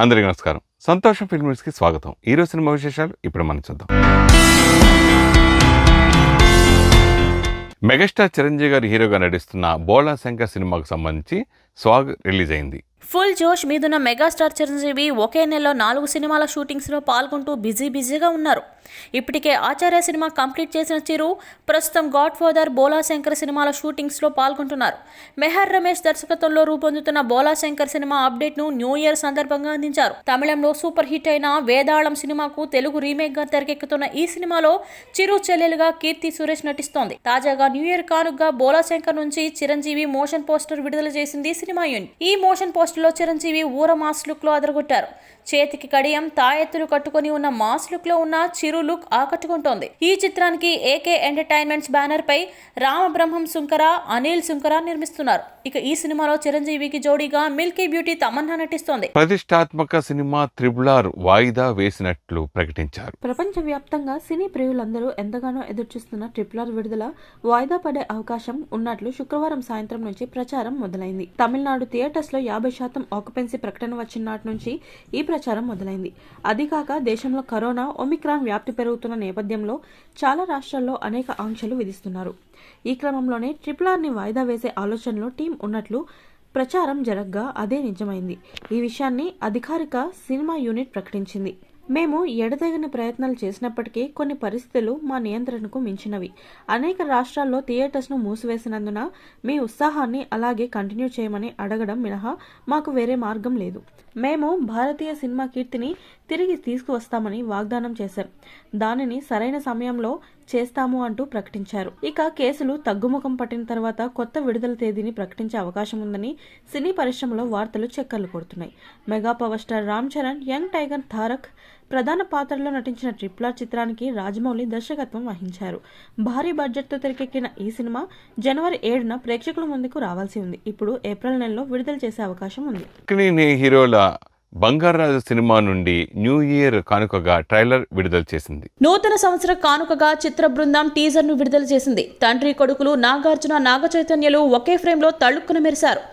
అందరికీ నమస్కారం. సంతోషం ఫిల్మ్ న్యూస్కి స్వాగతం. ఈరోజు సినిమా విశేషాలు ఇప్పుడు మనం చూద్దాం. మెగాస్టార్ చిరంజీవి గారు హీరోగా నటిస్తున్న బోలా శంకర్ సినిమాకు సంబంధించి స్వాగ్ రిలీజ్ అయింది. ఫుల్ జోష్ మీదున్న మెగాస్టార్ చిరంజీవి ఒకే నెలలో 4 సినిమాల షూటింగ్స్లో పాల్గొంటూ బిజీగా ఉన్నారు. ఇప్పటికే ఆచార్య సినిమా కంప్లీట్ చేసిన చిరు ప్రస్తుతం గాడ్ ఫాదర్ బోలా శంకర్ సినిమాల షూటింగ్స్లో పాల్గొంటున్నారు. మెహర్ రమేష్ దర్శకత్వంలో రూపొందుతున్న బోలా శంకర్ సినిమా అప్డేట్ను న్యూ ఇయర్ సందర్భంగా అందించారు. తమిళంలో సూపర్ హిట్ అయిన వేదాళం సినిమాకు తెలుగు రీమేక్గా తెరకెక్కుతున్న ఈ సినిమాలో చిరు చెల్లెలుగా కీర్తి సురేష్ నటిస్తోంది. తాజాగా న్యూ ఇయర్ కానుకగా బోలా శంకర్ నుంచి చిరంజీవి మోషన్ పోస్టర్ విడుదల చేసింది సినిమా యూనిట్. ఈ మోషన్ పోస్టర్ లో చిరంజీవి ఊర మాస్ లుక్ లో అదరగొట్టారు. చేతికి కడియం, తాయెత్తులు కట్టుకుని ఉన్న మాస్ లుక్ లో ఉన్న చిరు లుక్ ఆకట్టుకుంటోంది. ఈ చిత్రానికి ఏకే ఎంటర్టైన్మెంట్స్ బ్యానర్ పై రామబ్రహ్మం సుంకర, అనిల్ సుంకర నిర్మిస్తున్నారు. ఇక ఈ సినిమాలో చిరంజీవికి జోడీగా మిల్కీ బ్యూటీ తమన్నా నటిస్తోంది. ప్రతిష్టాత్మక సినిమా త్రిబుల్ వాయిదా వేసినట్లు ప్రకటించారు. ప్రపంచవ్యాప్తంగా సినీ ప్రియులందరూ ఎంతగానో ఎదురుచూస్తున్న ట్రిపుల్ విడుదల వాయిదా పడే అవకాశం ఉన్నట్లు శుక్రవారం సాయంత్రం నుంచి ప్రచారం మొదలైంది. తమిళనాడు థియేటర్స్ లో 50% ఆక్యుపెన్సీ ప్రకటన వచ్చిన నాటి నుంచి ఈ ప్రచారం మొదలైంది. అదికాక దేశంలో కరోనా, ఒమిక్రాన్ వ్యాప్తి పెరుగుతున్న నేపథ్యంలో చాలా రాష్ట్రాల్లో అనేక ఆంక్షలు విధిస్తున్నారు. ఈ క్రమంలోనే ట్రిపుల్ ని వాయిదా వేసే ఆలోచనలో టీం ఉన్నట్లు ప్రచారం జరగ్గా అదే నిజమైంది. ఈ విషయాన్ని అధికారిక సినిమా యూనిట్ ప్రకటించింది. మేము ఎడతెగని ప్రయత్నాలు చేసినప్పటికీ కొన్ని పరిస్థితులు మా నియంత్రణకు మించినవి. అనేక రాష్ట్రాల్లో థియేటర్స్ను మూసివేసినందున మీ ఉత్సాహాన్ని అలాగే కంటిన్యూ చేయమని అడగడం మినహా మాకు వేరే మార్గం లేదు. మేము భారతీయ సినిమా కీర్తిని తిరిగి తీసుకువస్తామని వాగ్దానం చేశాం. దానిని సరైన సమయంలో చేస్తాము అంటూ ప్రకటించారు. ఇక కేసులు తగ్గుముఖం పట్టిన తర్వాత కొత్త విడుదల తేదీని ప్రకటించే అవకాశం ఉందని సినీ పరిశ్రమలో వార్తలు చక్కర్లు కొడుతున్నాయి. Mega power star Ram Charan, young tiger Tarak ప్రధాన పాత్రలో నటించిన ట్రిపుల్ చిత్రానికి రాజమౌళి దర్శకత్వం వహించారు. భారీ బడ్జెట్ తో తెరకెక్కిన ఈ సినిమా జనవరి 7న ప్రేక్షకుల ముందుకు రావాల్సి ఉంది. ఇప్పుడు ఏప్రిల్ నెలలో విడుదల చేసే అవకాశం ఉంది. హీరోల బంగారాజు సినిమా నుండి న్యూ ఇయర్ కానుకగా ట్రైలర్ విడుదల చేసింది. నూతన సంవత్సర కానుకగా చిత్ర బృందం టీజర్ ను విడుదల చేసింది. తండ్రి కొడుకులు నాగార్జున, నాగ చైతన్యలు ఒకే ఫ్రేమ్ లో తళుక్కున మెరిశారు.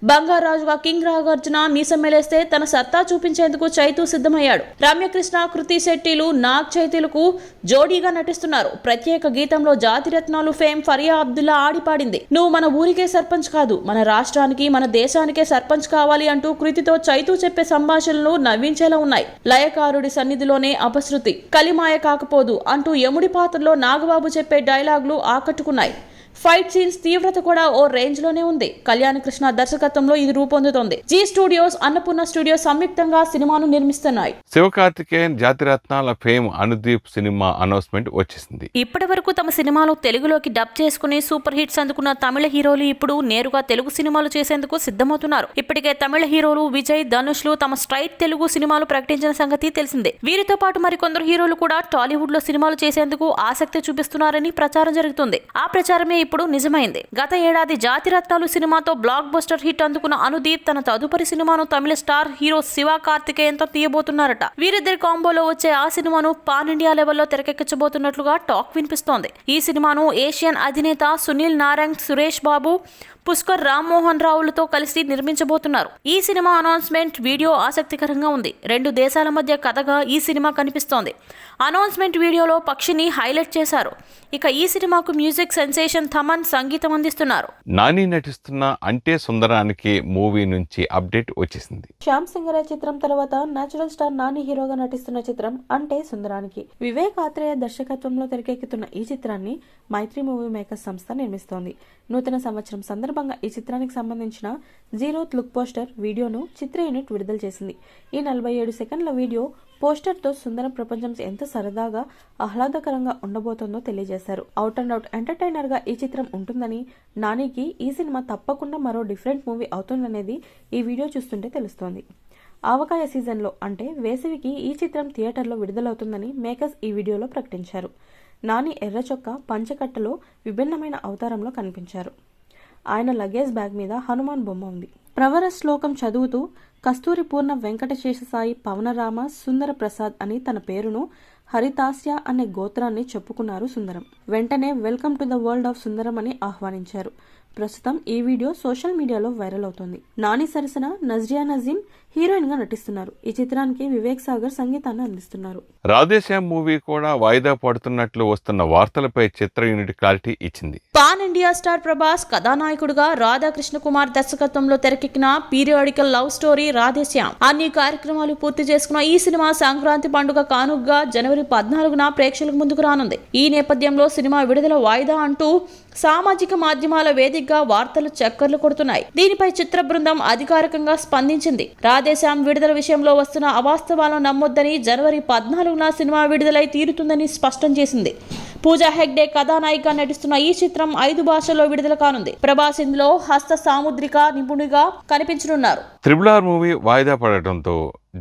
బంగారాజుగా కింగ్ నాగార్జున మీసం మెలేస్తే తన సత్తా చూపించేందుకు చైతు సిద్ధమయ్యాడు. రమ్యకృష్ణ, కృతి శెట్టిలు నాగ్ చైతులకు జోడీగా నటిస్తున్నారు. ప్రత్యేక గీతంలో జాతిరత్నాలు ఫేమ్ ఫరియా అబ్దుల్లా ఆడిపాడింది. నువ్వు మన ఊరికే సర్పంచ్ కాదు, మన రాష్ట్రానికి, మన దేశానికే సర్పంచ్ కావాలి అంటూ కృతితో చైతు చెప్పే సంభాషణలు నవ్వించేలా ఉన్నాయి. లయకారుడి సన్నిధిలోనే అపశృతి కలిమాయ కాకపోదు అంటూ యముడి పాత్రలో నాగబాబు చెప్పే డైలాగులు ఆకట్టుకున్నాయి. ఫైట్ సీన్స్ తీవ్రత కూడా ఓ రేంజ్ లోనే ఉంది. కళ్యాణ్ కృష్ణ దర్శకత్వంలో ఇది రూపొందుతోంది. జీ స్టూడియోస్, అన్నపూర్ణ స్టూడియోస్ సంయుక్తంగా సినిమాను నిర్మిస్తున్నాయి. శివకార్తికేయన్ జాతిరత్నాల ఫేమ్ అనుదీప్ సినిమా అనౌన్స్మెంట్ వచ్చేసింది. ఇప్పటి వరకు తమ సినిమాలు తెలుగులోకి డబ్ చేసుకుని సూపర్ హిట్స్ అందుకున్న తమిళ హీరోలు ఇప్పుడు నేరుగా తెలుగు సినిమాలు చేసేందుకు సిద్ధమవుతున్నారు. ఇప్పటికే తమిళ హీరోలు విజయ్, ధనుష్లు తమ స్ట్రైట్ తెలుగు సినిమాలు ప్రకటించిన సంగతి తెలిసిందే. వీరితో పాటు మరికొందరు హీరోలు కూడా టాలీవుడ్ లో సినిమాలు చేసేందుకు ఆసక్తి చూపిస్తున్నారని ప్రచారం జరుగుతుంది. ఆ ప్రచారమే ఇప్పుడు నిజమైంది. గత ఏడాది జాతిరత్నాలు సినిమాతో బ్లాక్ బస్టర్ హిట్ అందుకున్న అనుదీప్ తన తదుపరి సినిమాను తమిళ స్టార్ హీరో శివ కార్తికేయన్ తో తీయబోతున్నారట. వీరిద్దరి కాంబోలో వచ్చే ఆ సినిమాను పాన్ ఇండియా లెవెల్లో తెరకెక్కించబోతున్నట్లుగా టాక్ వినిపిస్తోంది. ఈ సినిమాను ఏషియన్ అధినేత సునీల్ నారాయణ్, సురేష్ బాబు, పుష్కర్ రామ్మోహన్ రావులతో కలిసి నిర్మించబోతున్నారు. ఈ సినిమా అనౌన్స్మెంట్ వీడియో ఆసక్తికరంగా ఉంది. 2 దేశాల మధ్య కథగా ఈ సినిమా కనిపిస్తోంది. అనౌన్స్మెంట్ వీడియోలో పక్షిని హైలైట్ చేశారు. ఇక ఈ సినిమాకు మ్యూజిక్ సెన్సేషన్ థమన్ సంగీతం అందిస్తున్నారు. నాని నటిస్తున్న అంటే సుందరానికి మూవీ నుంచి అప్డేట్ వచ్చేసింది. శ్యామ్ సింగరే చిత్రం తర్వాత నేచురల్ స్టార్ నాని హీరోగా నటిస్తున్న చిత్రం అంటే సుందరానికి వివేక్ ఆత్రేయ దర్శకత్వంలో తెరకెక్కుతున్న ఈ చిత్రాన్ని మైత్రి మూవీ మేకర్స్ సంస్థ నిర్మిస్తోంది. నూతన సంవత్సరం సందర్భంగా ఈ చిత్రానికి సంబంధించిన జీరోత్ లుక్ పోస్టర్ వీడియోను చిత్ర యూనిట్ విడుదల చేసింది. ఈ 47 సెకండ్ల వీడియో పోస్టర్తో సుందరం ప్రపంచం ఎంత సరదాగా, ఆహ్లాదకరంగా ఉండబోతోందో తెలియజేశారు. అవుట్ అండ్ అవుట్ ఎంటర్టైనర్ గా ఈ చిత్రం ఉంటుందని, నానికి ఈ సినిమా తప్పకుండా మరో డిఫరెంట్ మూవీ అవుతుందనేది ఈ వీడియో చూస్తుంటే తెలుస్తోంది. ఆవకాయ సీజన్లో అంటే వేసవికి ఈ చిత్రం థియేటర్లో విడుదలవుతుందని మేకర్స్ ఈ వీడియోలో ప్రకటించారు. నాని ఎర్ర చొక్కా, పంచకట్టలో విభిన్నమైన అవతారంలో కనిపించారు. ఆయన లగేజ్ బ్యాగ్ మీద హనుమాన్ బొమ్మ ఉంది. ప్రవర శ్లోకం చదువుతూ కస్తూరి పూర్ణ వెంకటశేషసాయి పవనరామ సుందర ప్రసాద్ అని తన పేరును హరితాస్య అనే గోత్రాన్ని చెప్పుకున్నారు సుందరం. వెంటనే welcome to the world of Sundaram అని ఆహ్వానించారు. ప్రస్తుతం ఈ వీడియో సోషల్ మీడియాలో వైరల్ అవుతోంది. నాని సరసన నజ్రియా నజీం హీరోయిన్ గా నటిస్తున్నారు. ఈ చిత్రానికి వివేక్ సాగర్ సంగీతాన్ని అందిస్తున్నారు. రాధేశ్యామ్ మూవీ కూడా వాయిదా పడుతున్నట్లు వస్తున్న వార్తలపై చిత్ర యూనిట్ క్లారిటీ ఇచ్చింది. పాన్ ఇండియా స్టార్ ప్రభాస్ కథానాయకుడుగా రాధాకృష్ణ కుమార్ దర్శకత్వంలో తెరకెక్కిన పీరియాడికల్ లవ్ స్టోరీ రాధేశ్యామ్ అన్ని కార్యక్రమాలు పూర్తి చేసుకున్న ఈ సినిమా సంక్రాంతి పండుగ కానుకగా జనవరి 14న ప్రేక్షకులకు ముందుకు రానుంది. ఈ నేపథ్యంలో సినిమా విడుదల వాయిదా అంటూ సామాజిక మాధ్యమాల వేదికగా వార్తలు చక్కర్లు కొడుతున్నాయి. దీనిపై చిత్ర బృందం అధికారికంగా స్పందించింది. రాధేశ్యామ్ విడుదల విషయంలో వస్తున్న అవాస్తవాలను నమ్మొద్దని, జనవరి 14న సినిమా విడుదలై తీరుతుందని స్పష్టం చేసింది. పూజా హెగ్డే కథానాయికగా నటిస్తున్న ఈ చిత్రం 5 భాషల్లో విడుదల కానుంది. ప్రభాస్ ఇందులో హస్త సాముద్రిక నిపుణుడిగా కనిపించనున్నారు. RRR మూవీ వాయిదా పడటంతో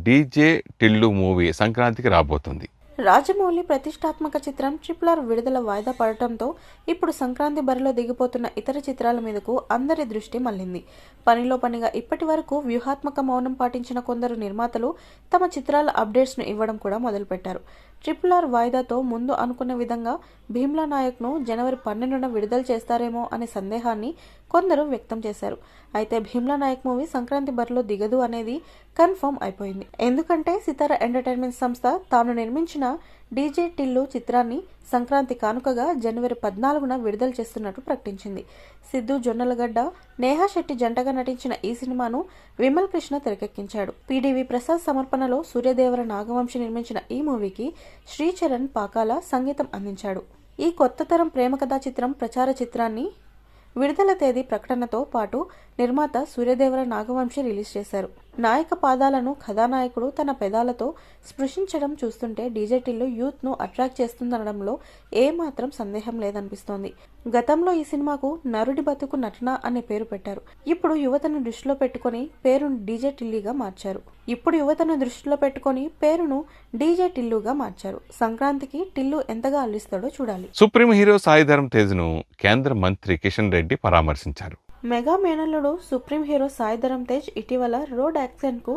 డీజే టిల్లు మూవీ సంక్రాంతికి రాబోతుంది. రాజమౌళి ప్రతిష్టాత్మక చిత్రం RRR విడుదల వాయిదా పడటంతో ఇప్పుడు సంక్రాంతి బరిలో దిగిపోతున్న ఇతర చిత్రాల మీదకు అందరి దృష్టి మళ్లింది. పనిలో పనిగా ఇప్పటి వరకు వ్యూహాత్మక మౌనం పాటించిన కొందరు నిర్మాతలు తమ చిత్రాల అప్డేట్స్ ను ఇవ్వడం కూడా మొదలుపెట్టారు. RRR వాయిదాతో ముందు అనుకున్న విధంగా భీమ్లా నాయక్ను జనవరి 12న విడుదల చేస్తారేమో అనే సందేహాన్ని కొందరు వ్యక్తం చేశారు. అయితే భీమ్లా నాయక్ మూవీ సంక్రాంతి బరిలో దిగదు అనేది కన్ఫర్మ్ అయిపోయింది. ఎందుకంటే సితార ఎంటర్టైన్మెంట్ సంస్థ తాను నిర్మించిన డీజే టిల్లు చిత్రాన్ని సంక్రాంతి కానుకగా జనవరి 14న విడుదల చేస్తున్నట్టు ప్రకటించింది. సిద్ధు జొన్నలగడ్డ, నేహా శెట్టి జంటగా నటించిన ఈ సినిమాను విమల్ కృష్ణ తెరకెక్కించాడు. పిడివి ప్రసాద్ సమర్పణలో సూర్యదేవర నాగవంశి నిర్మించిన ఈ మూవీకి శ్రీచరణ్ పాకాల సంగీతం అందించాడు. ఈ కొత్త తరం ప్రేమ కథా చిత్రం ప్రచార చిత్రాన్ని విడుదల తేదీ ప్రకటనతో పాటు నిర్మాత సూర్యదేవర నాగవంశి రిలీజ్ చేశారు. నాయక పాదాలను కథానాయకుడు తన పెదాలతో స్పృశించడం చూస్తుంటే డీజే టిల్లు యూత్ ను అట్రాక్ట్ చేస్తుందనడంలో ఏమాత్రం సందేహం లేదనిపిస్తోంది. గతంలో ఈ సినిమాకు నరుడి బతుకు నటన అనే పేరు పెట్టారు. ఇప్పుడు యువతను దృష్టిలో పెట్టుకుని పేరును డీజే టిల్లుగా మార్చారు. సంక్రాంతికి టిల్లు ఎంతగా అల్లిస్తాడో చూడాలి. సుప్రీం హీరో సాయి ధరమ్ తేజ్ ను కేంద్ర మంత్రి కిషన్ రెడ్డి పరామర్శించారు. మెగా మేనల్లుడు సుప్రీం హీరో సాయి ధరమ్ తేజ్ ఇటీవల రోడ్ యాక్సిడెంట్ కు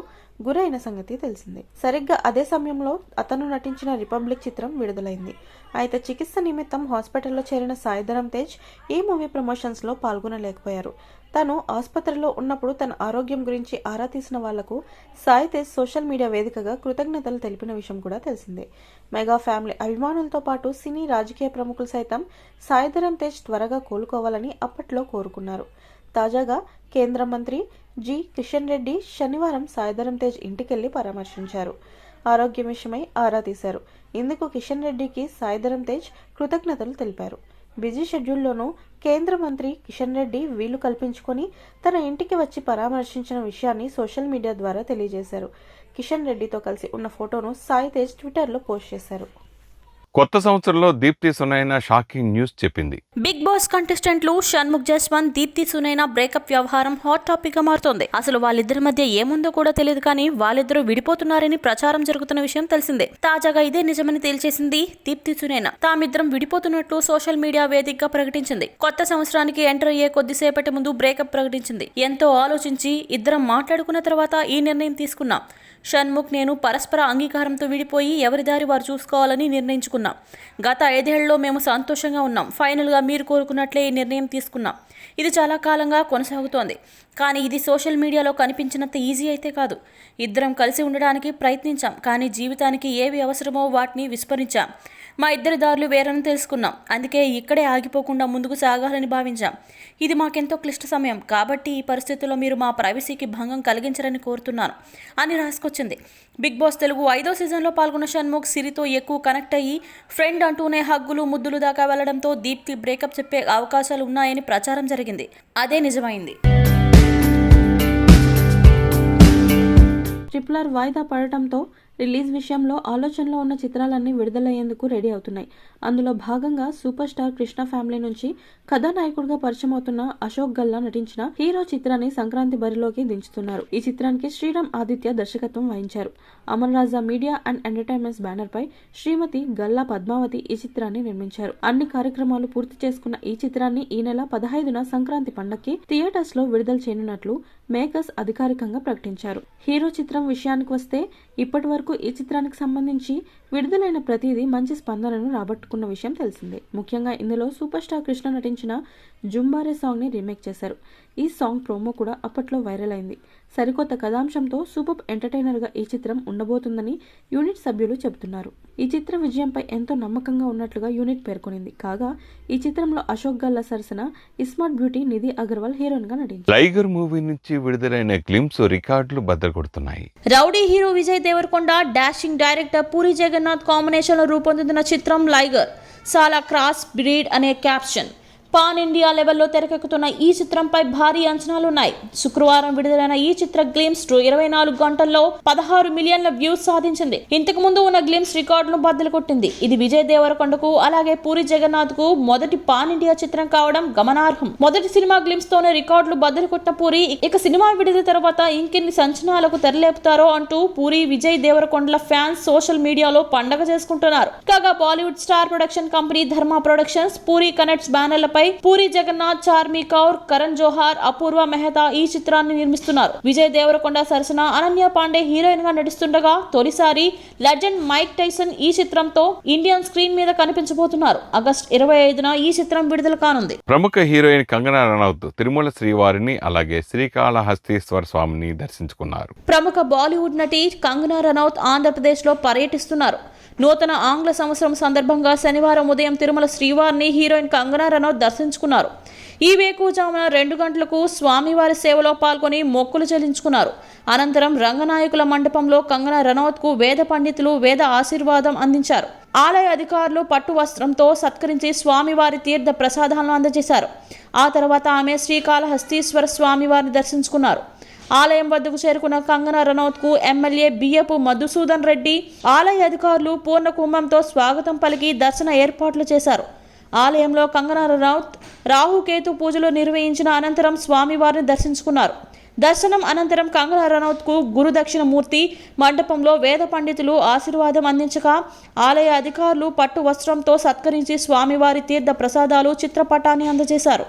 గురైన సంగతి తెలిసిందే. సరిగ్గా అదే సమయంలో అతను నటించిన రిపబ్లిక్ చిత్రం విడుదలైంది. అయితే చికిత్స నిమిత్తం హాస్పిటల్లో చేరిన సాయి ధరమ్ తేజ్ ఈ మూవీ ప్రమోషన్స్ లో పాల్గొనలేకపోయారు. తాను ఆసుపత్రిలో ఉన్నప్పుడు తన ఆరోగ్యం గురించి ఆరా తీసిన వాళ్లకు సాయి తేజ్ సోషల్ మీడియా వేదికగా కృతజ్ఞతలు తెలిపిన విషయం కూడా తెలిసిందే. మెగా ఫ్యామిలీ అభిమానులతో పాటు సినీ రాజకీయ ప్రముఖులు సైతం సాయి ధరమ్ తేజ్ త్వరగా కోలుకోవాలని అప్పట్లో కోరుకున్నారు. తాజాగా కేంద్ర మంత్రి జి కిషన్ రెడ్డి శనివారం సాయి ధరమ్ తేజ్ ఇంటికెళ్లి పరామర్శించారు. ఆరోగ్యం విషయమై ఆరా తీశారు. ఇందుకు కిషన్ రెడ్డికి సాయి ధరమ్ తేజ్ కృతజ్ఞతలు తెలిపారు. బిజీ షెడ్యూల్లోనూ కేంద్ర మంత్రి కిషన్ రెడ్డి వీలు కల్పించుకొని తన ఇంటికి వచ్చి పరామర్శించిన విషయాన్ని సోషల్ మీడియా ద్వారా తెలియజేశారు. కిషన్ రెడ్డితో కలిసి ఉన్న ఫోటోను సాయి తేజ్ ట్విట్టర్లో పోస్ట్ చేశారు. కొత్త సంవత్సరంలో దీప్తి సునైనా షాకింగ్ న్యూస్ చెప్పింది. బిగ్ బాస్ కంటెస్టెంట్లు షణ్ముఖ్ జస్వంత్, దీప్తి సునైనా బ్రేకప్ వ్యవహారం హాట్ టాపిక్ గా మారుతోంది. అసలు వాళ్ళిద్దరి మధ్య ఏముందో కూడా తెలియదు, కానీ వాళ్ళిద్దరూ విడిపోతున్నారని ప్రచారం జరుగుతున్న విషయం తెలిసిందే. తాజాగా ఇదే నిజమని తేల్చేసింది దీప్తి సునైనా. తామిద్దరం విడిపోతున్నట్లు సోషల్ మీడియా వేదికగా ప్రకటించింది. కొత్త సంవత్సరానికి ఎంటర్ అయ్యే కొద్దిసేపటి ముందు బ్రేకప్ ప్రకటించింది. ఎంతో ఆలోచించి ఇద్దరం మాట్లాడుకున్న తర్వాత ఈ నిర్ణయం తీసుకున్నాం. షణ్ముఖ్, నేను పరస్పర అంగీకారంతో విడిపోయి ఎవరి దారి వారు చూసుకోవాలని నిర్ణయించుకున్నాం. గత 5 ఏళ్లలో మేము సంతోషంగా ఉన్నాం. ఫైనల్గా మీరు కోరుకున్నట్లే ఈ నిర్ణయం తీసుకున్నాం. ఇది చాలా కాలంగా కొనసాగుతోంది, కానీ ఇది సోషల్ మీడియాలో కనిపించినంత ఈజీ అయితే కాదు. ఇద్దరం కలిసి ఉండడానికి ప్రయత్నించాం, కానీ జీవితానికి ఏవి అవసరమో వాటిని విస్మరించాం. మా ఇద్దరి దారులు వేరని తెలుసుకున్నాం. అందుకే ఇక్కడే ఆగిపోకుండా ముందుకు సాగాలని భావించాం. ఇది మాకెంతో క్లిష్ట సమయం, కాబట్టి ఈ పరిస్థితుల్లో మీరు మా ప్రైవసీకి భంగం కలిగించరని కోరుతున్నాను అని రాసుకొచ్చింది. బిగ్ బాస్ తెలుగు 5వ సీజన్లో పాల్గొన్న షణ్ముఖ్ సిరితో ఎక్కువ కనెక్ట్ అయ్యి ఫ్రెండ్ అంటూనే హగ్గులు ముద్దులు దాకా వెళ్లడంతో దీప్తి బ్రేకప్ చెప్పే అవకాశాలు ఉన్నాయని ప్రచారం జరిగింది. అదే నిజమైంది. RRR వాయిదా పడటంతో రిలీజ్ విషయంలో ఆలోచనలో ఉన్న చిత్రాలన్నీ విడుదలయ్యేందుకు రెడీ అవుతున్నాయి. అందులో భాగంగా సూపర్ స్టార్ కృష్ణ ఫ్యామిలీ నుంచి కథానాయకుడిగా పరిచయం అవుతున్న అశోక్ గల్లా నటించిన హీరో చిత్రాన్ని సంక్రాంతి బరిలోకి దించుతున్నారు. ఈ చిత్రానికి శ్రీరామ్ ఆదిత్య దర్శకత్వం వహించారు. అమర్ రాజా మీడియా అండ్ ఎంటర్టైన్మెంట్స్ బ్యానర్ పై శ్రీమతి గల్లా పద్మావతి ఈ చిత్రాన్ని నిర్మించారు. అన్ని కార్యక్రమాలు పూర్తి చేసుకున్న ఈ చిత్రాన్ని ఈ నెల 15న సంక్రాంతి పండగకి థియేటర్స్ లో విడుదల చేయనున్నట్లు మేకర్స్ అధికారికంగా ప్రకటించారు. హీరో చిత్రం విషయానికి వస్తే ఇప్పటి వరకు ఈ చిత్రానికి సంబంధించి విడుదలైన ప్రతిదీ మంచి స్పందనను రాబట్టుకున్న విషయం తెలిసిందే. ముఖ్యంగా ఇందులో సూపర్ స్టార్ కృష్ణ నటించిన జుంబారే సాంగ్ ని రీమేక్ చేశారు. ఈ సాంగ్ ప్రోమో కూడా అప్పట్లో వైరల్ అయింది. సరికొత్త కథాంశంతో సూపర్ ఎంటర్టైనర్గా ఈ చిత్రం ఉండబోతుందని యూనిట్ సభ్యులు చెబుతున్నారు. ఈ చిత్ర విజయంపై ఎంతో నమ్మకంగా ఉన్నట్లుగా యూనిట్ పేర్కొనింది. కాగా ఈ చిత్రంలో అశోక్ గల్లా సరసన ismart beauty Nidhhi Agarwal heroine గా నటించారు. టైగర్ మూవీ నుంచి విడుదలైన గ్లిమ్స్ రికార్డులు బద్దకొడుతున్నాయి. Rowdy hero Vijay Devarakonda, dashing director Puri Jagannadh కాంబినేషన్లో రూపొందుతున్న చిత్రం లైగర్ చాలా క్రాస్ బ్రీడ్ అనే క్యాప్షన్. పాన్ ఇండియా లెవెల్లో తెరకెక్కుతున్న ఈ చిత్రంపై భారీ అంచనాలున్నాయి. శుక్రవారం విడుదలైన ఈ చిత్ర గ్లిమ్స్ 24 గంటల్లో 16 మిలియన్ల వ్యూస్ సాధించింది. ఇంతకు ముందు ఉన్న గ్లిమ్స్ రికార్డును బద్దలు కొట్టింది. ఇది విజయ్ దేవరకొండకు అలాగే పూరి జగన్నాథ్ కు మొదటి పాన్ ఇండియా చిత్రం కావడం గమనార్హం. మొదటి సినిమా గ్లిమ్స్ తోనే రికార్డులు బద్దలు కొట్టిన పూరి ఇక సినిమా విడుదల తర్వాత ఇంకెన్ని సంచలనాలకు తెరలేపుతారో అంటూ పూరి విజయ్ దేవరకొండల ఫ్యాన్స్ సోషల్ మీడియాలో పండగ చేసుకుంటున్నారు. కాగా బాలీవుడ్ స్టార్ ప్రొడక్షన్ కంపెనీ ధర్మా ప్రొడక్షన్స్, పూరి కనెక్ట్స్ బ్యానర్లపై పూరి జగన్నాథ్, చార్మి కౌర్, కరణ్ జోహార్, అపూర్వ మెహతా ఈ చిత్రాన్ని నిర్మిస్తున్నారు. విజయ్ దేవరకొండ సరసన అనన్య పాండే హీరోయిన్ గా నటిస్తుండగా తొలిసారి లెజెండ్ మైక్ టైసన్ ఈ చిత్రంతో ఇండియన్ స్క్రీన్ మీద కనిపించబోతున్నారు. ఆగస్టు 25న ఈ చిత్రం విడుదల కానుంది. ప్రముఖ హీరోయిన్ కంగనా రనౌత్ తిరుమల శ్రీవారిని అలాగే శ్రీకాళహస్తీశ్వర స్వామిని దర్శించుకున్నారు. ప్రముఖ బాలీవుడ్ నటి కంగనా రనౌత్ ఆంధ్రప్రదేశ్ లో పర్యటిస్తున్నారు. నూతన ఆంగ్ల సంవత్సరం సందర్భంగా శనివారం ఉదయం తిరుమల శ్రీవారిని హీరోయిన్ కంగనా రనౌత్ దర్శించుకున్నారు. ఈ వేకువజామున 2 గంటలకు స్వామివారి సేవలో పాల్గొని మొక్కులు చెల్లించుకున్నారు. అనంతరం రంగనాయకుల మండపంలో కంగనా రనౌత్ కు వేద పండితులు వేద ఆశీర్వాదం అందించారు. ఆలయ అధికారులు పట్టు వస్త్రంతో సత్కరించి స్వామివారి తీర్థ ప్రసాదాలను అందజేశారు. ఆ తర్వాత ఆమె శ్రీకాళహస్తీశ్వర స్వామివారిని దర్శించుకున్నారు. ఆలయం వద్దకు చేరుకున్న కంగనా రనౌత్ కు ఎమ్మెల్యే బియ్యపు మధుసూదన్ రెడ్డి, ఆలయ అధికారులు పూర్ణ కుంభంతో స్వాగతం పలికి దర్శన ఏర్పాట్లు చేశారు. ఆలయంలో కంగనా రనౌత్ రాహుకేతు పూజలు నిర్వహించిన అనంతరం స్వామివారిని దర్శించుకున్నారు. దర్శనం అనంతరం కంగనా రనౌత్ కు గురుదక్షిణమూర్తి మండపంలో వేద పండితులు ఆశీర్వాదం అందించగా ఆలయ అధికారులు పట్టు వస్త్రంతో సత్కరించి స్వామివారి తీర్థ ప్రసాదాలు చిత్రపటాన్ని అందజేశారు.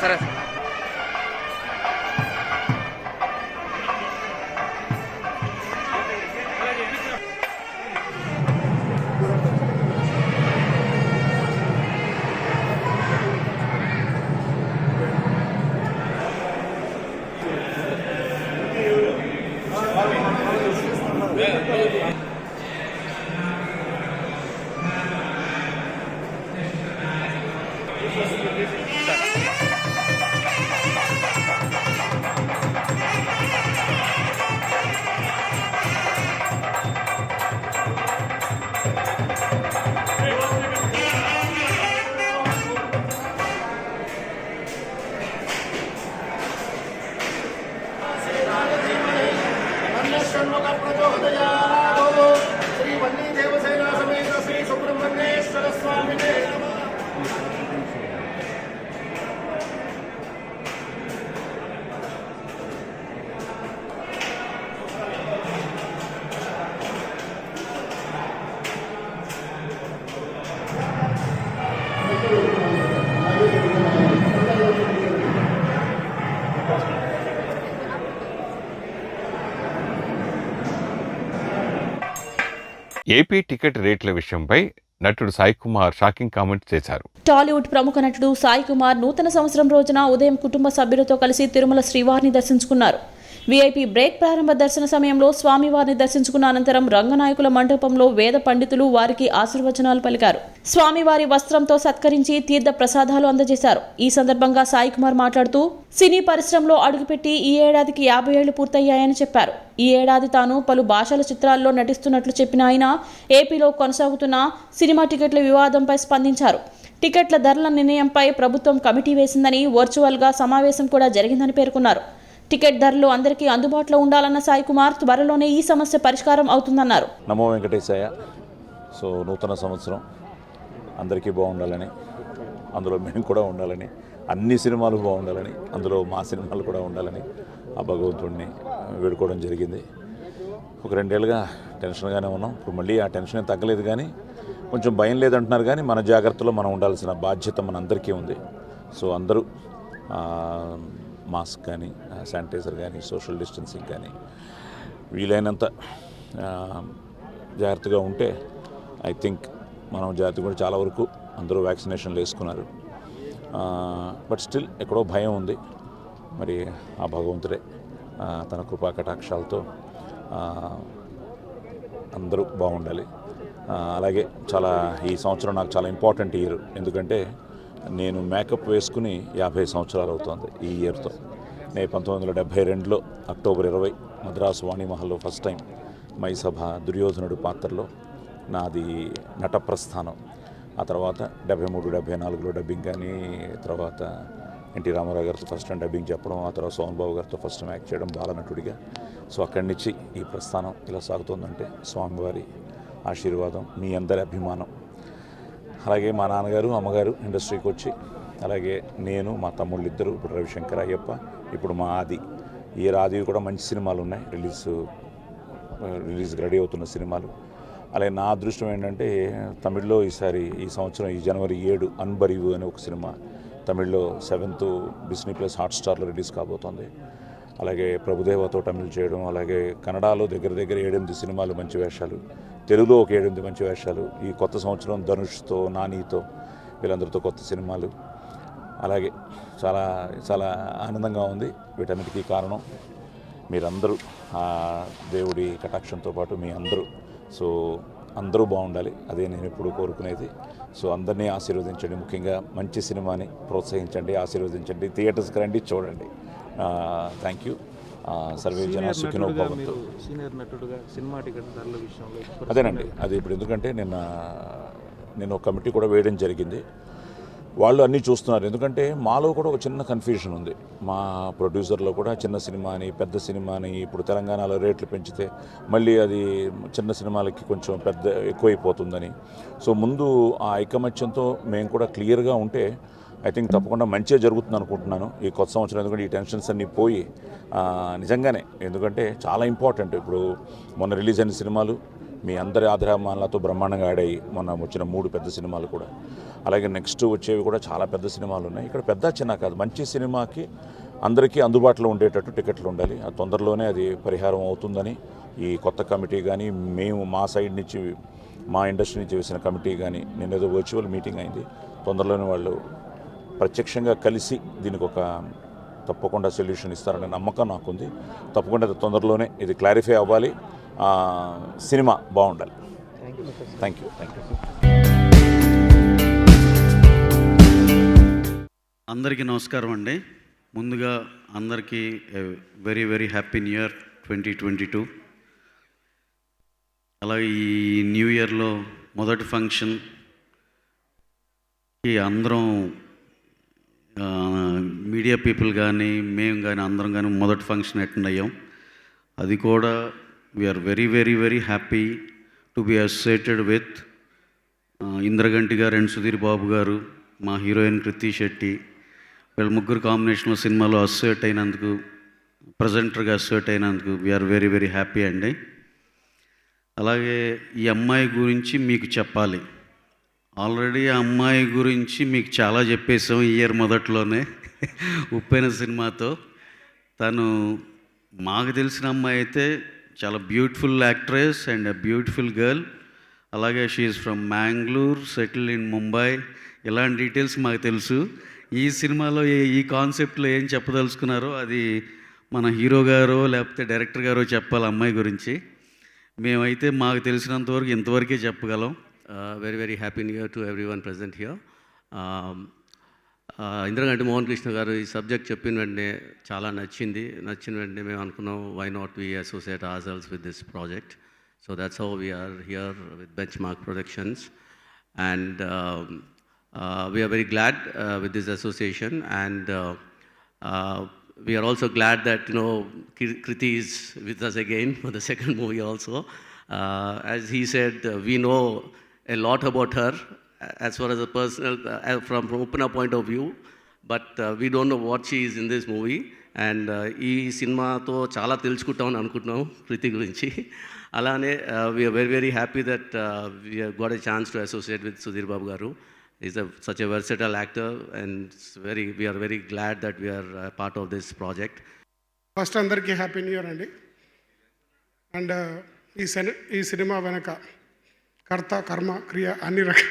సరే श्री वल्ली देवसेना समेत श्री सुब्रह्मण्येश्वर स्वामी ఏపీ టికెట్ రేట్ల విషయంపై నటుడు సాయి కుమార్ షాకింగ్ కామెంట్ చేశారు. టాలీవుడ్ ప్రముఖ నటుడు సాయి కుమార్ నూతన సంవత్సరం రోజున ఉదయం కుటుంబ సభ్యులతో కలిసి తిరుమల శ్రీవారిని దర్శించుకున్నారు. వీఐపీ బ్రేక్ ప్రారంభ దర్శన సమయంలో స్వామివారిని దర్శించుకున్న అనంతరం రంగనాయకుల మండపంలో వేద పండితులు వారికి ఆశీర్వచనాలు పలికారు. స్వామివారి వస్త్రంతో సత్కరించి తీర్థ ప్రసాదాలు అందజేశారు. ఈ సందర్భంగా సాయి కుమార్ మాట్లాడుతూ సినీ పరిశ్రమలో అడుగుపెట్టి ఈ ఏడాదికి 50 ఏళ్లు పూర్తయ్యాయని చెప్పారు. ఈ ఏడాది తాను పలు భాషల చిత్రాల్లో నటిస్తున్నట్లు చెప్పిన ఆయన ఏపీలో కొనసాగుతున్న సినిమా టికెట్ల వివాదంపై స్పందించారు. టికెట్ల ధరల నిర్ణయంపై ప్రభుత్వం కమిటీ వేసిందని, వర్చువల్గా సమావేశం కూడా జరిగిందని పేర్కొన్నారు. టికెట్ ధరలు అందరికీ అందుబాటులో ఉండాలన్న సాయి కుమార్ త్వరలోనే ఈ సమస్య పరిష్కారం అవుతుందన్నారు. నమో వెంకటేశాయ. సో నూతన సంవత్సరం అందరికీ బాగుండాలని, అందులో మేము కూడా ఉండాలని, అన్ని సినిమాలు బాగుండాలని, అందులో మా సినిమాలు కూడా ఉండాలని ఆ భగవంతుడిని వేడుకోవడం జరిగింది. ఒక 2 ఏళ్ళుగా టెన్షన్గానే ఉన్నాం. ఇప్పుడు మళ్ళీ ఆ టెన్షన్ ఏం తగ్గలేదు, కానీ కొంచెం భయం లేదంటున్నారు. కానీ మన జాగ్రత్తలో మనం ఉండాల్సిన బాధ్యత మనందరికీ ఉంది. సో అందరూ మాస్క్ కానీ శానిటైజర్ కానీ సోషల్ డిస్టెన్సింగ్ కానీ వీలైనంత జాగ్రత్తగా ఉంటే ఐ థింక్ మనం జాగ్రత్త కూడా చాలా వరకు అందరూ వ్యాక్సినేషన్లు వేసుకున్నారు. బట్ స్టిల్ ఎక్కడో భయం ఉంది. మరి ఆ భగవంతుడే తన కృపా కటాక్షాలతో అందరూ బాగుండాలి. అలాగే ఈ సంవత్సరం నాకు చాలా ఇంపార్టెంట్ ఇయర్. ఎందుకంటే నేను మేకప్ వేసుకుని 50 సంవత్సరాలు అవుతుంది ఈ ఇయర్తో. నేను 1972లో అక్టోబర్ 20 మద్రాసు వాణిమహల్లో ఫస్ట్ టైం మైసభ దుర్యోధనుడు పాత్రలో నాది నట ప్రస్థానం. ఆ తర్వాత 73, 74లో డబ్బింగ్ కానీ, తర్వాత ఎన్టీ రామారావు గారితో ఫస్ట్ టైం డబ్బింగ్ చెప్పడం, ఆ తర్వాత సోహన్ బాబు గారితో ఫస్ట్ టైం యాక్ట్ చేయడం బాలనటుడిగా. సో అక్కడి నుంచి ఈ ప్రస్థానం ఇలా సాగుతుందంటే స్వామివారి ఆశీర్వాదం, మీ అందరి అభిమానం. అలాగే మా నాన్నగారు అమ్మగారు ఇండస్ట్రీకి వచ్చి, అలాగే నేను మా తమ్ముళ్ళు ఇద్దరు, ఇప్పుడు రవిశంకర్ అయ్యప్ప, ఇప్పుడు మా ఆది. ఈ ఆది కూడా మంచి సినిమాలు ఉన్నాయి, రిలీజ్కి రెడీ అవుతున్న సినిమాలు. అలాగే నా అదృష్టం ఏంటంటే తమిళ్లో ఈ సంవత్సరం ఈ జనవరి 7 అన్బరివు అనే ఒక సినిమా తమిళ్లో 7th డిస్నీ ప్లస్ హాట్స్టార్లో రిలీజ్ కాబోతోంది. అలాగే ప్రభుదేవతో తమిళ్ చేయడం, అలాగే కన్నడలో దగ్గర 7-8 సినిమాలు మంచి వేషాలు, తెలుగులో ఒక 7-8 మంచి వేషాలు. ఈ కొత్త సంవత్సరం ధనుష్తో, నానితో, వీళ్ళందరితో కొత్త సినిమాలు. అలాగే చాలా చాలా ఆనందంగా ఉంది. వీటన్నిటికీ కారణం మీరందరూ, ఆ దేవుడి కటాక్షంతో పాటు మీ అందరూ. సో అందరూ బాగుండాలి, అదే నేను ఎప్పుడు కోరుకునేది. సో అందరినీ ఆశీర్వదించండి, ముఖ్యంగా మంచి సినిమాని ప్రోత్సహించండి, ఆశీర్వదించండి, థియేటర్స్కి రండి, చూడండి. Thank you. సర్వే జన సుఖినో భవంతు. సీనియర్ నటుడుగా సినిమా టికెట్ ధరల విషయంలో అదేనండి, అది ఇప్పుడు ఎందుకంటే నేను ఒక కమిటీ కూడా వేయడం జరిగింది. వాళ్ళు అన్నీ చూస్తున్నారు. ఎందుకంటే మాలో కూడా ఒక చిన్న కన్ఫ్యూజన్ ఉంది. మా ప్రొడ్యూసర్లో కూడా చిన్న సినిమా అని, పెద్ద సినిమా అని, ఇప్పుడు తెలంగాణలో రేట్లు పెంచితే మళ్ళీ అది చిన్న సినిమాలకి కొంచెం ఎక్కువైపోతుందని. సో ముందు ఆ ఐకమత్యంతో మేము కూడా క్లియర్గా ఉంటే ఐ థింక్ తప్పకుండా మంచిగా జరుగుతుంది అనుకుంటున్నాను ఈ కొత్త సంవత్సరం. ఎందుకంటే ఈ టెన్షన్స్ అన్నీ పోయి నిజంగానే, ఎందుకంటే చాలా ఇంపార్టెంట్. ఇప్పుడు మొన్న రిలీజ్ అయిన సినిమాలు మీ అందరి ఆదరామాలతో బ్రహ్మాండంగా ఆడాయి. మొన్న వచ్చిన 3 పెద్ద సినిమాలు కూడా. అలాగే నెక్స్ట్ వచ్చేవి కూడా చాలా పెద్ద సినిమాలు ఉన్నాయి. ఇక్కడ పెద్ద చిన్న కాదు, మంచి సినిమాకి అందరికీ అందుబాటులో ఉండేటట్టు టికెట్లు ఉండాలి. ఆ తొందరలోనే అది పరిహారం అవుతుందని ఈ కొత్త కమిటీ కానీ, మేము మా సైడ్ నుంచి, మా ఇండస్ట్రీ నుంచి వేసిన కమిటీ కానీ, నిన్నేదో వర్చువల్ మీటింగ్ అయింది, తొందరలోనే వాళ్ళు ప్రత్యక్షంగా కలిసి దీనికి ఒక తప్పకుండా సొల్యూషన్ ఇస్తారనే నమ్మకం నాకుంది. తప్పకుండా తొందరలోనే ఇది క్లారిఫై అవ్వాలి, సినిమా బాగుండాలి. Thank you. అందరికీ నమస్కారం అండి. ముందుగా అందరికీ very very happy new year 2022. అలాగే ఈ న్యూ ఇయర్లో మొదటి ఫంక్షన్కి అందరం మీడియా పీపుల్ కానీ, మేము కానీ, అందరం కానీ మొదటి ఫంక్షన్ అటెండ్ అయ్యాం. అది కూడా we are very very very happy to be associated with Indraganti గారు అండ్ సుధీర్ బాబు గారు, మా హీరోయిన్ కృతి శెట్టి. వీళ్ళ ముగ్గురు కాంబినేషన్లో సినిమాలో అసోసియేట్ అయినందుకు, ప్రజెంటర్గా అసోసియేట్ అయినందుకు వీఆర్ వెరీ వెరీ హ్యాపీ అండి. అలాగే ఈ అమ్మాయి గురించి మీకు చెప్పాలి. ఆల్రెడీ ఆ అమ్మాయి గురించి మీకు చాలా చెప్పేసాం ఈ ఇయర్ మొదట్లోనే ఉప్పెన సినిమాతో. తను మాకు తెలిసిన అమ్మాయి అయితే చాలా beautiful actress and beautiful girl. అలాగే she's from Mangalore, settle in Mumbai. ఇలాంటి డీటెయిల్స్ మాకు తెలుసు. ఈ సినిమాలో ఈ కాన్సెప్ట్లో ఏం చెప్పదలుచుకున్నారో అది మన హీరో గారో లేకపోతే డైరెక్టర్ గారో చెప్పాలి అమ్మాయి గురించి. మేమైతే మాకు తెలిసినంతవరకు ఇంతవరకే చెప్పగలం. Very very happy new year to everyone present here. Indraganti Mohan Krishna గారు ఈ సబ్జెక్ట్ చెప్పిన వెంటనే చాలా నచ్చిన వెంటనే మేము అనుకున్నాం, why not we associate ourselves with this project. So that's how we are here with Benchmark Productions, and we are very glad with this association, and we are also glad that Kriti is with us again for the second movie also. As he said, we know a lot about her as far as a personal, from opener point of view, but we don't know what she is in this movie. And ఈ సినిమాతో చాలా తెలుసుకుంటామని అనుకుంటున్నాం కృతి గురించి. అలానే we're very very happy that we got a chance to associate with Sudheer Babu గారు. He's such a versatile actor, and we are very glad that we are part of this project. First అందరికీ happy new year అండి. And ఈ cinema వెనక కర్త కర్మ క్రియ అన్ని రకాల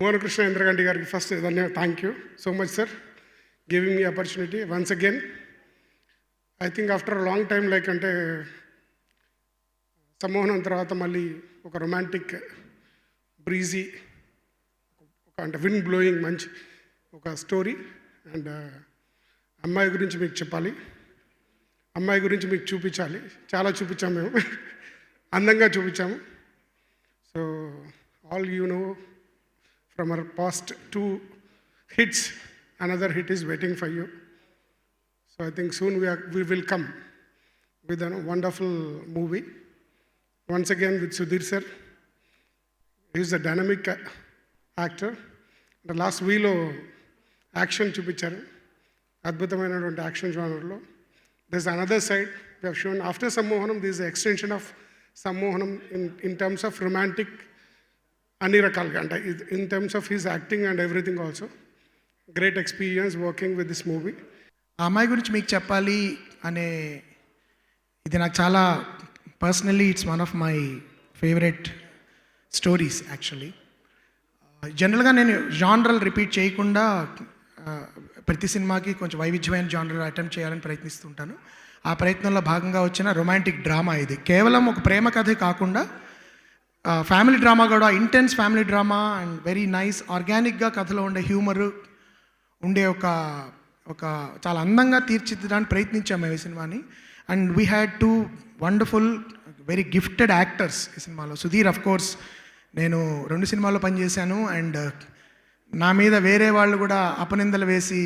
మోహన కృష్ణ ఇంద్రగంటి గారికి first thank you so much sir giving me opportunity once again. I think after long time like అంటే సమ్మోహనం తర్వాత మళ్ళీ ఒక రొమాంటిక్ బ్రీజీ ఒక అంటే విండ్ బ్లోయింగ్ మంచి ఒక స్టోరీ. అండ్ అమ్మాయి గురించి మీకు చెప్పాలి, అమ్మాయి గురించి మీకు చూపించాలి. చాలా చూపించాము మేము, అందంగా చూపించాము. So all you know from our past 2 hits, another hit is waiting for you. So I think soon we will come with a wonderful movie. Once again with Sudhir sir. He is a dynamic actor. The last వీలో action చూపించారు, అద్భుతమైనటువంటి action జానర్లో. There's another side we have shown after Sammohanam. This is an extension of Sammohanam in terms of romantic అన్ని రకాలుగా అంటే in terms of his acting and everything also. Great experience working with this movie. ఆ అమ్మాయి గురించి మీకు చెప్పాలి అనే ఇది నాకు చాలా personally it's one of my favourite stories actually. జనరల్గా నేను జానరల్ రిపీట్ చేయకుండా ప్రతి సినిమాకి కొంచెం వైవిధ్యమైన జానర్ అటెంప్ట్ చేయాలని ప్రయత్నిస్తుంటాను. ఆ ప్రయత్నంలో భాగంగా వచ్చిన రొమాంటిక్ డ్రామా ఇది. కేవలం ఒక ప్రేమ కథే కాకుండా ఫ్యామిలీ డ్రామా కూడా, intense family drama and very nice ఆర్గానిక్గా కథలో ఉండే హ్యూమరు ఉండే ఒక చాలా అందంగా తీర్చిదిద్దడానికి ప్రయత్నించాము ఈ సినిమాని. And we had 2 wonderful very gifted actors ఈ సినిమాలో. సుధీర్ అఫ్ కోర్స్ నేను 2 సినిమాల్లో పనిచేశాను. అండ్ నా మీద వేరే వాళ్ళు కూడా అపనిందలు వేసి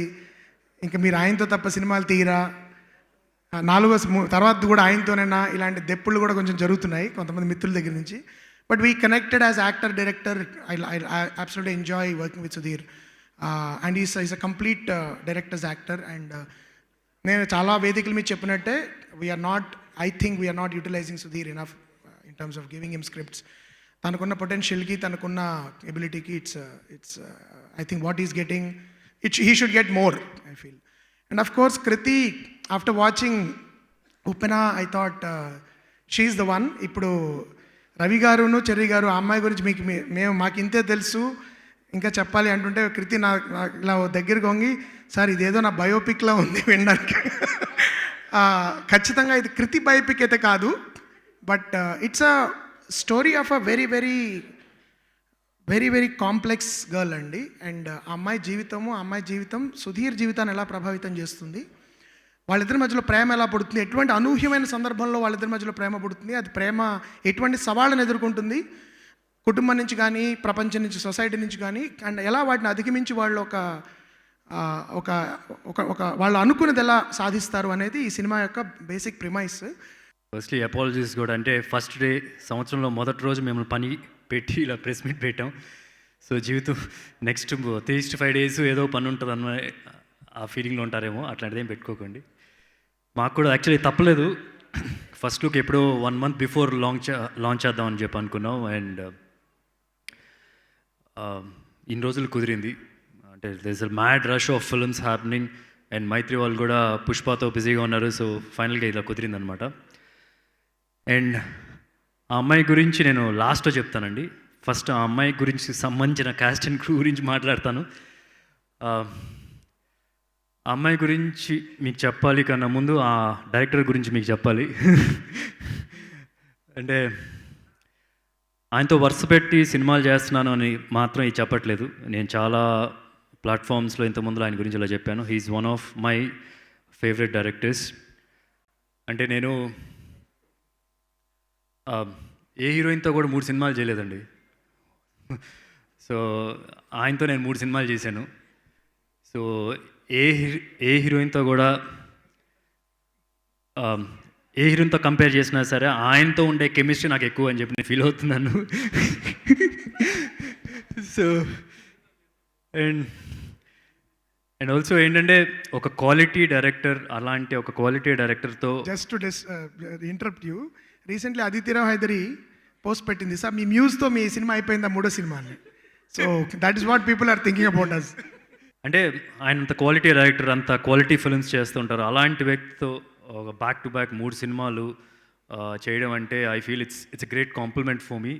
ఇంకా మీరు ఆయనతో తప్ప సినిమాలు తీయరా, 4వ తర్వాత కూడా ఆయనతోనైనా ఇలాంటి దెప్పులు కూడా కొంచెం జరుగుతున్నాయి కొంతమంది మిత్రుల దగ్గర నుంచి. But we connected as actor director. I absolutely enjoy working with Sudheer. And is a complete director's actor. And నేను చాలా వేదికల మీద చెప్పినట్టే I think we're not utilising Sudheer enough in terms of giving him scripts. తనకున్న పొటెన్షియల్కి, తనకున్న ఎబిలిటీకి it's I think what is getting he should get more I feel. And of course Krithi, after watching Uppena I thought she's the one. ఇప్పుడు Ravi గారును cherry గారు ఆ అమ్మాయి గురించి మాకు ఇంతే తెలుసు ఇంకా చెప్పాలి అంటుంటే కృతి నా ఇలా దగ్గరికి వంగి, సార్ ఇదేదో నా బయోపిక్లా ఉంది వినడానికి. ఖచ్చితంగా ఇది కృతి బయోపిక్ అయితే కాదు, but it's a story of a very very very very complex girl అండి. అండ్ ఆ అమ్మాయి జీవితం సుధీర్ జీవితాన్ని ఎలా ప్రభావితం చేస్తుంది, వాళ్ళిద్దరి మధ్యలో ప్రేమ ఎలా పుడుతుంది, ఎటువంటి అనూహ్యమైన సందర్భంలో వాళ్ళిద్దరి మధ్యలో ప్రేమ పుడుతుంది, అది ప్రేమ ఎటువంటి సవాళ్ళను ఎదుర్కొంటుంది కుటుంబం నుంచి కానీ, ప్రపంచం నుంచి, సొసైటీ నుంచి కానీ, అండ్ ఎలా వాటిని అధిగమించి వాళ్ళు ఒక వాళ్ళు అనుకున్నది ఎలా సాధిస్తారు అనేది ఈ సినిమా యొక్క బేసిక్ ప్రిమైస్. ఫస్ట్లీ అపాలజీస్ కూడా. అంటే ఫస్ట్ డే సంవత్సరంలో మొదటి రోజు మిమ్మల్ని పని పెట్టి ఇలా ప్రెస్ మీట్ పెట్టాం. సో జీవితం నెక్స్ట్ 3-5 days ఏదో పని ఉంటుంది అన్న ఆ ఫీలింగ్లో ఉంటారేమో, అట్లాంటిది ఏం పెట్టుకోకండి. మాకు కూడా యాక్చువల్లీ తప్పలేదు. ఫస్ట్ లుక్ ఎప్పుడో 1 month బిఫోర్ లాంచ్ చేద్దామని చెప్పి అనుకున్నాం. అండ్ ఇన్ని రోజులు కుదిరింది. అంటే there is a mad rush of films happening. And Mythri వాళ్ళు కూడా పుష్పతో బిజీగా ఉన్నారు. సో ఫైనల్గా ఇలా కుదిరిందనమాట. అండ్ ఆ అమ్మాయి గురించి నేను లాస్ట్లో చెప్తానండి. ఫస్ట్ ఆ అమ్మాయి గురించి సంబంధించిన క్యాస్ట్ అండ్ క్రూ గురించి మాట్లాడతాను. ఆ అమ్మాయి గురించి మీకు చెప్పాలి కన్నా ముందు ఆ డైరెక్టర్ గురించి మీకు చెప్పాలి. అంటే ఆయనతో వరుస పెట్టి సినిమాలు చేస్తున్నాను అని మాత్రం ఇది చెప్పట్లేదు. నేను చాలా ప్లాట్ఫామ్స్లో ఇంతకుముందు ఆయన గురించి ఇలా చెప్పాను. He's one of my favourite directors. అంటే నేను ఏ హీరోయిన్తో కూడా 3 సినిమాలు చేయలేదండి. సో ఆయనతో నేను 3 సినిమాలు చేశాను. సో ఏ హీరోయిన్తో కూడా ఏ హీరోయిన్తో కంపేర్ చేసినా సరే ఆయనతో ఉండే కెమిస్ట్రీ నాకు ఎక్కువ అని చెప్పి నేను ఫీల్ అవుతున్నాను. సో అండ్ ఆల్సో ఏంటంటే ఒక క్వాలిటీ డైరెక్టర్, అలాంటి ఒక క్వాలిటీ డైరెక్టర్తో just to interrupt you, recently Aditi Rao Hydari post పెట్టింది, సార్ మీ మ్యూజ్తో మీ సినిమా అయిపోయిందా 3వ సినిమా అని. So that is what people are thinking about us. అంటే ఆయన అంత క్వాలిటీ డైరెక్టర్, అంత క్వాలిటీ ఫిల్మ్స్ చేస్తుంటారు. అలాంటి వ్యక్తితో ఒక బ్యాక్ టు బ్యాక్ 3 సినిమాలు చేయడం అంటే I feel it's a great compliment for me.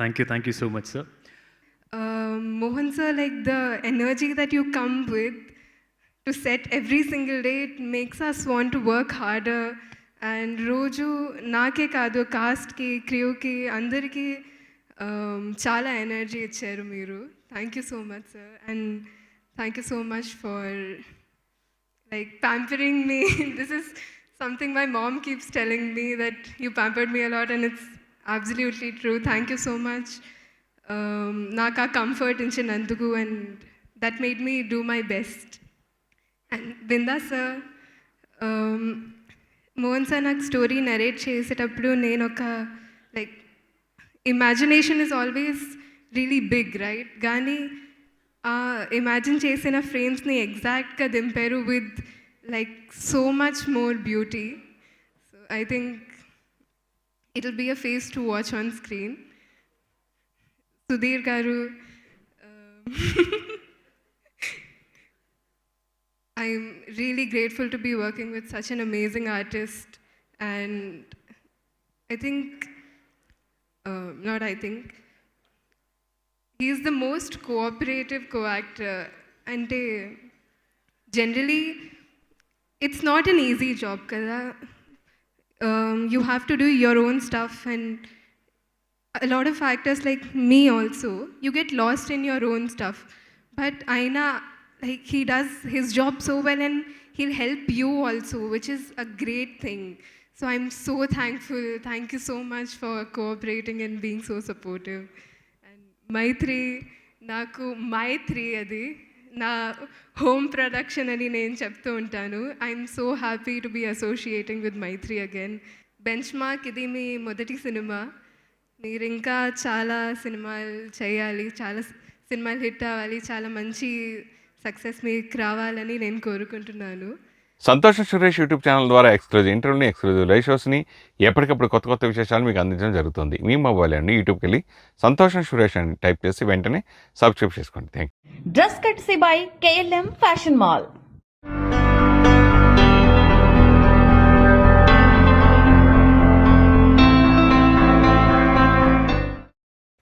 Thank you so much sir. Mohan sir, like the energy that you come with to set every single day, it makes us want to work harder. And రోజు నాకే కాదు, కాస్ట్కి, క్రూకి, అందరికీ చాలా energy ఇచ్చారు మీరు. Thank you so much sir. And thank you so much for like pampering me. This is something my mom keeps telling me, that you pampered me a lot, and it's absolutely true. Thank you so much. Naka comfort inchinanduku, and that made me do my best. And Binda sir, Mohan sir నాకు story narrate చేసేటప్పుడు నేను ఒక like imagination is always really big right, కానీ imagine చేసిన ఫ్రేమ్స్ని ఎగ్జాక్ట్గా దింపారు with like so much more beauty. So I think it will be a feast to watch on screen. Sudheer గారు, I'm really grateful to be working with such an amazing artist, and he's the most cooperative co-actor. And generally, it's not an easy job, kada. You have to do your own stuff, and a lot of actors like me also, you get lost in your own stuff. But Aina, like, he does his job so well, and he'll help you also, which is a great thing. So I'm so thankful. Thank you so much for cooperating and being so supportive. And Maitri adi na home production ani nenu cheptu untanu. I'm so happy to be associating with Maitri again. Benchmark idi మీ మొదటి cinema. మీరు ఇంకా చాలా సినిమాలు చేయాలి, చాలా సినిమాలు hit అవ్వాలి, చాలా మంచి సక్సెస్ మీకు రావాలని నేను కోరుకుంటున్నాను. సంతోషం సురేష్ యూట్యూబ్ ఛానల్ ద్వారా ఎక్స్క్లూజివ్ ఇంటర్వ్యూని, ఎక్స్క్లూజివ్ లైవ్ షోస్ని, ఎప్పటికప్పుడు కొత్త విశేషాలు మీకు అందించడం జరుగుతుంది. మీ మొబైల్ అండి యూట్యూబ్కి వెళ్ళి సంతోషం సురేష్ అని టైప్ చేసి వెంటనే సబ్స్క్రైబ్ చేసుకోండి. Thank you. Dress కట్సీ by KLM fashion mall.